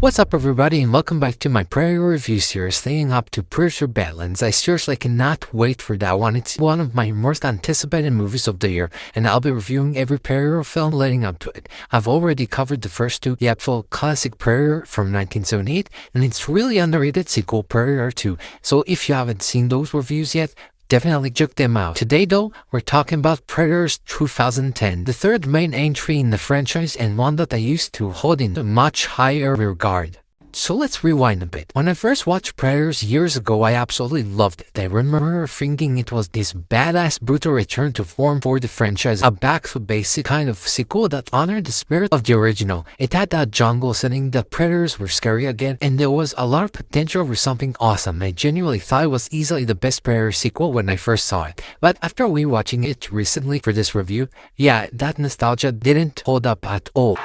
What's up everybody and welcome back to my Predator review series leading up to Predator Badlands. I seriously cannot wait for that one. It's one of my most anticipated movies of the year and I'll be reviewing every Predator film leading up to it. I've already covered the first two, the actual classic Predator from 1978 and its really underrated sequel Predator 2. So if you haven't seen those reviews yet, definitely check them out. Today though, we're talking about Predators 2010, the third main entry in the franchise and one that I used to hold in a much higher regard. So let's rewind a bit. When I first watched Predators years ago, I absolutely loved it. I remember thinking it was this badass brutal return to form for the franchise, a back to basic kind of sequel that honored the spirit of the original. It had that jungle setting, the Predators were scary again, and there was a lot of potential for something awesome. I genuinely thought it was easily the best Predator sequel when I first saw it. But after rewatching it recently for this review, yeah, that nostalgia didn't hold up at all.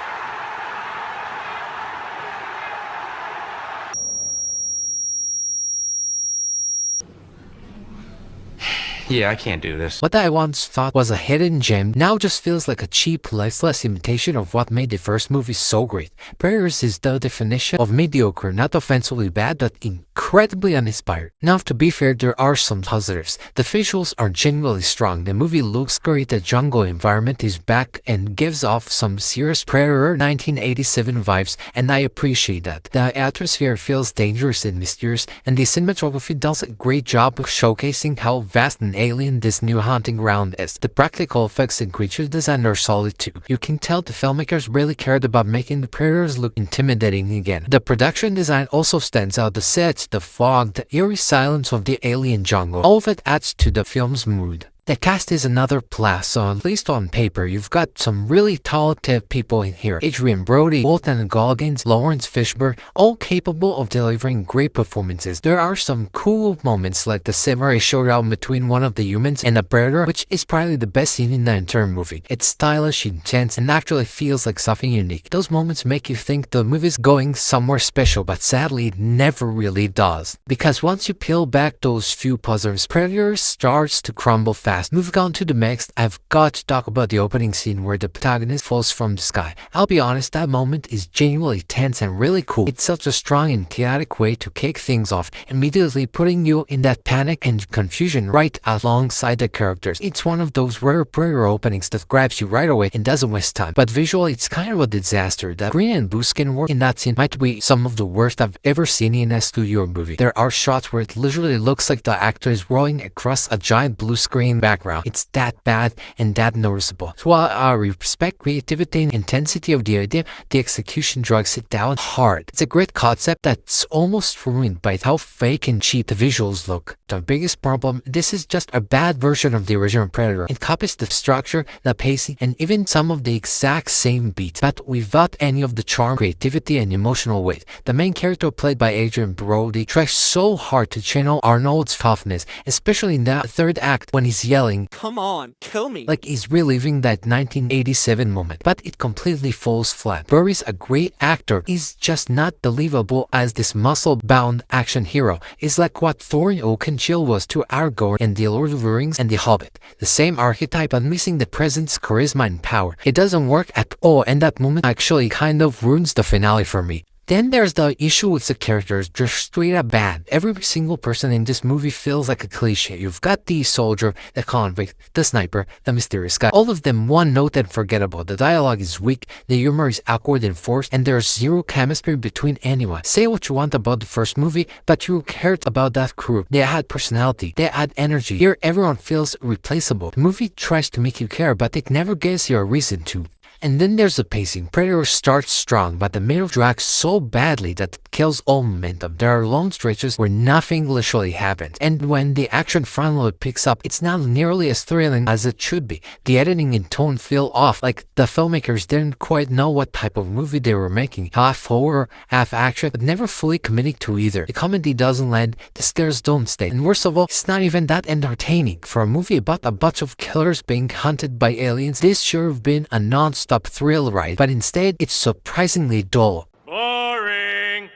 Yeah, I can't do this. What I once thought was a hidden gem now just feels like a cheap, lifeless imitation of what made the first movie so great. Predators is the definition of mediocre, not offensively bad, but incredibly uninspired. Now, to be fair, there are some positives. The visuals are genuinely strong, the movie looks great, the jungle environment is back and gives off some serious Predator 1987 vibes, and I appreciate that. The atmosphere feels dangerous and mysterious, and the cinematography does a great job of showcasing how vast and alien this new hunting ground is. The practical effects and creature design are solid too. You can tell the filmmakers really cared about making the Predators look intimidating again. The production design also stands out. The sets, the fog, the eerie silence of the alien jungle, all of it adds to the film's mood. The cast is another plus, so at least on paper, you've got some really talented people in here. Adrian Brody, Walton Goggins, Lawrence Fishburne, all capable of delivering great performances. There are some cool moments like the samurai showdown between one of the humans and a predator, which is probably the best scene in the entire movie. It's stylish, intense, and actually feels like something unique. Those moments make you think the movie's going somewhere special, but sadly it never really does. Because once you peel back those few puzzles, Predator starts to crumble fast. Moving on to the next, I've got to talk about the opening scene where the protagonist falls from the sky. I'll be honest, that moment is genuinely tense and really cool. It's such a strong and chaotic way to kick things off, immediately putting you in that panic and confusion right alongside the characters. It's one of those rare Predator openings that grabs you right away and doesn't waste time. But visually, it's kind of a disaster. The green and blue skin work in that scene might be some of the worst I've ever seen in a studio movie. There are shots where it literally looks like the actor is rolling across a giant blue screen background. It's that bad and that noticeable. So while I respect creativity and intensity of the idea, the execution drags it down hard. It's a great concept that's almost ruined by how fake and cheap the visuals look. The biggest problem, this is just a bad version of the original Predator. It copies the structure, the pacing, and even some of the exact same beats, but without any of the charm, creativity, and emotional weight. The main character, played by Adrian Brody, tries so hard to channel Arnold's toughness, especially in that third act when he's yelling, "Come on, kill me!" like he's reliving that 1987 moment, but it completely falls flat. Brody's a great actor, he's just not believable as this muscle-bound action hero. He's like what Thorin Oakenshield was to Aragorn in The Lord of the Rings and The Hobbit. The same archetype, but missing the presence, charisma, and power. It doesn't work at all, and that moment actually kind of ruins the finale for me. Then there's the issue with the characters, just straight up bad. Every single person in this movie feels like a cliche. You've got the soldier, the convict, the sniper, the mysterious guy. All of them one note and forgettable. The dialogue is weak, the humor is awkward and forced, and there's zero chemistry between anyone. Say what you want about the first movie, but you cared about that crew. They had personality, they had energy. Here everyone feels replaceable. The movie tries to make you care, but it never gives you a reason to. And then there's the pacing. Predator starts strong, but the middle drags so badly that it kills all momentum. There are long stretches where nothing literally happens, and when the action finally picks up, it's not nearly as thrilling as it should be. The editing and tone feel off, like the filmmakers didn't quite know what type of movie they were making. Half horror, half action, but never fully committing to either. The comedy doesn't land, the scares don't stay, and worst of all, it's not even that entertaining. For a movie about a bunch of killers being hunted by aliens, this should have been a non-stop thrill ride, but instead it's surprisingly dull. Boring.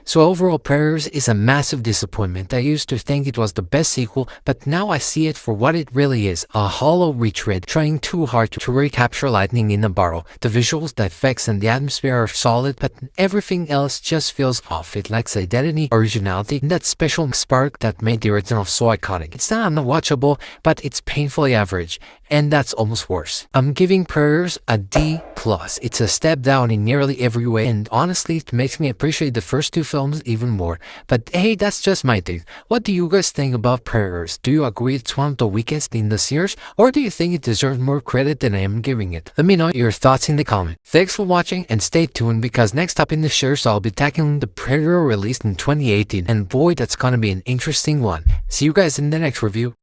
So overall, Predators is a massive disappointment. I used to think it was the best sequel, but now I see it for what it really is, a hollow retread trying too hard to recapture lightning in a bottle. The visuals, the effects, and the atmosphere are solid, but everything else just feels off. It lacks identity, originality, and that special spark that made the original so iconic. It's not unwatchable, but it's painfully average, and that's almost worse. I'm giving Predators a D+. It's a step down in nearly every way, and honestly, it makes me appreciate the first two films even more. But hey, that's just my take. What do you guys think about Predators? Do you agree it's one of the weakest in the series, or do you think it deserves more credit than I am giving it? Let me know your thoughts in the comment. Thanks for watching, and stay tuned because next up in the series I'll be tackling the Predator released in 2018, and boy, that's gonna be an interesting one. See you guys in the next review.